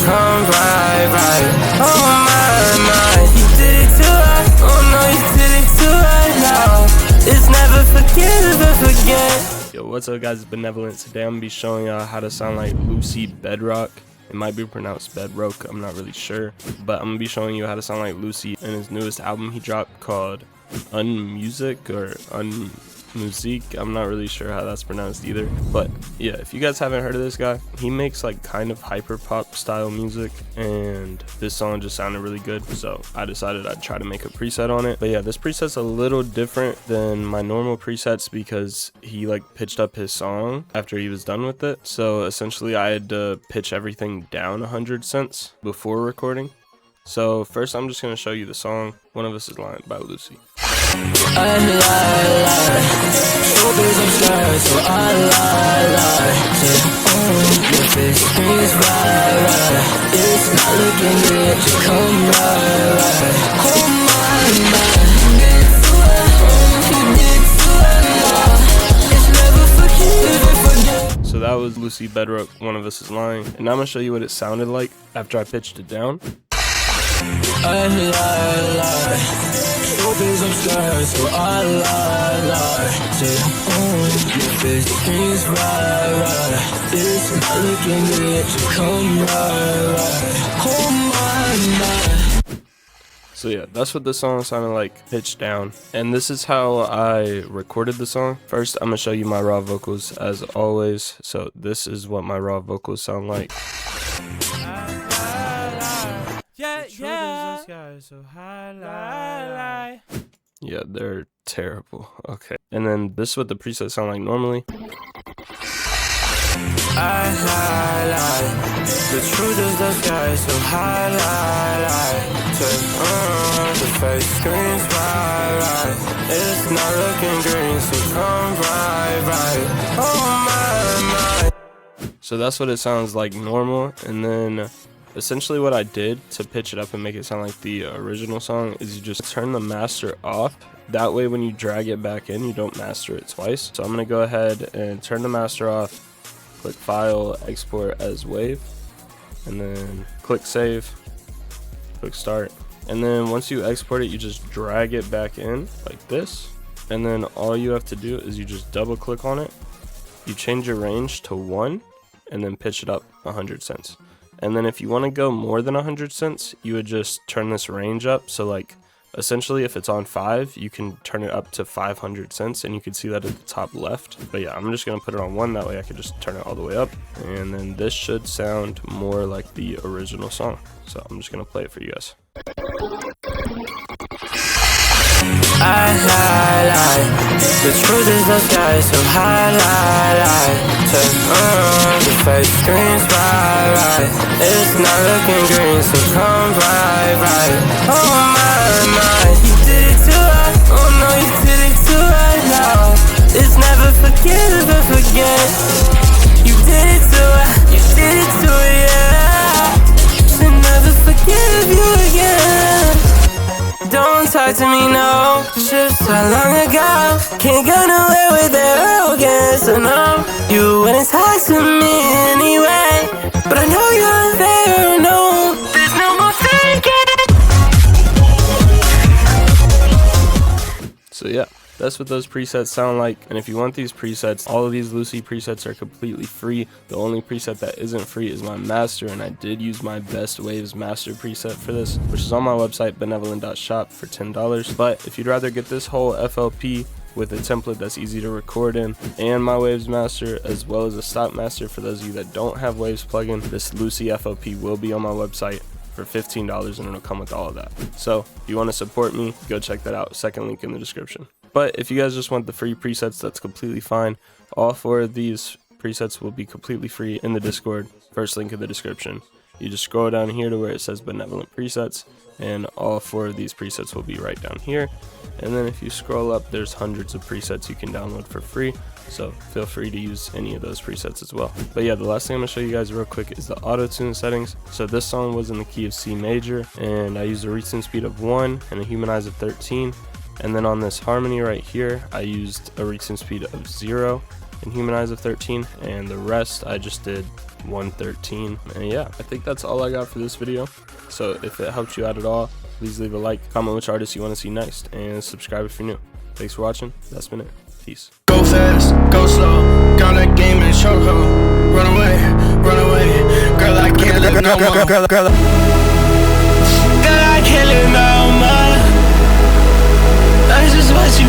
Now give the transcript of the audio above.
come right. Oh my, you did it too hard. Oh no, you did it too hard now. It's never forget. Yo, what's up guys, it's Benevolent. Today I'm gonna be showing y'all how to sound like Lucy Bedroque. It might be pronounced Bedroque, I'm not really sure, but I'm gonna be showing you how to sound like Lucy in his newest album he dropped called Unmusique or unmusique. I'm not really sure how that's pronounced either, but yeah, if you guys haven't heard of this guy, he makes like kind of hyper pop style music, and this song just sounded really good, so I decided I'd try to make a preset on it. But yeah, this preset's a little different than my normal presets because he like pitched up his song after he was done with it, so essentially I had to pitch everything down 100 cents before recording. So first I'm just going to show you the song One of Us Is Lying by Lucy. I lie. Showbiz I'm scared, so I lie. Your face screams right. It's not looking good, just come right. Oh my, you did too well. It's never forget. So that was Lucy Bedroque, One of Us Is Lying. And now I'm going to show you what it sounded like after I pitched it down. I lie. Showbiz I'm scared, so I lie. Your face screams right. It's not looking good, just come right. Oh my. So yeah, that's what the song sounded like pitched down. And this is how I recorded the song. First, I'm going to show you my raw vocals as always. So this is what my raw vocals sound like. Yeah, they're terrible. Okay. And then this is what the presets sound like normally. I lie. The truth is the sky so high, lie. The face screams right. It's not looking green, so come right. Oh my. So that's what it sounds like normal. And then essentially what I did to pitch it up and make it sound like the original song is you just turn the master off. That way when you drag it back in, you don't master it twice. So I'm going to go ahead and turn the master off. Click File, Export as Wave, and then click Save, click Start. And then once you export it, you just drag it back in like this. And then all you have to do is you just double click on it. You change your range to 1 and then pitch it up 100 cents. And then if you want to go more than 100 cents, you would just turn this range up. So like essentially if it's on 5, you can turn it up to 500 cents, and you can see that at the top left. But yeah, I'm just going to put it on 1, that way I can just turn it all the way up. And then this should sound more like the original song. So I'm just going to play it for you guys. I lie. The truth is the sky so high, lie. The face screams right. It's not looking green, so come right. Oh my, you did it too hard. Oh no, you did it too hard now. It's never forget. You did it too hard. You did it too, yeah. Should never forgive you again. Don't talk to me, no. Shit so long ago. Can't go nowhere with arrogance. So no, you wouldn't talk to me anyway. But I know you're there, no. There's no more thinking. So yeah, that's what those presets sound like. And if you want these presets, all of these Lucy presets are completely free. The only preset that isn't free is my master, and I did use my Best Waves master preset for this, which is on my website BNVLNT.shop for $10. But if you'd rather get this whole FLP with a template that's easy to record in, and my Waves master, as well as a stock master for those of you that don't have Waves plugin, this Lucy FLP will be on my website for $15, and it'll come with all of that. So if you want to support me, go check that out. Second link in the description. But if you guys just want the free presets, that's completely fine. All 4 of these presets will be completely free in the Discord. First link in the description. You just scroll down here to where it says Benevolent Presets, and all 4 of these presets will be right down here. And then if you scroll up, there's hundreds of presets you can download for free, so feel free to use any of those presets as well. But yeah, the last thing I'm going to show you guys real quick is the auto-tune settings. So this song was in the key of C major, and I used a retune speed of 1 and a humanize of 13. And then on this harmony right here, I used a retune speed of 0 and Humanize of 13, and the rest I just did 113. And yeah, I think that's all I got for this video. So if it helped you out at all, please leave a like, comment which artist you want to see next, and subscribe if you're new. Thanks for watching. That's been it. Peace. Go fast, go slow, got that game in chokehold. Run away, girl, I can't live no more. Girl, I can't live no more. That's just what you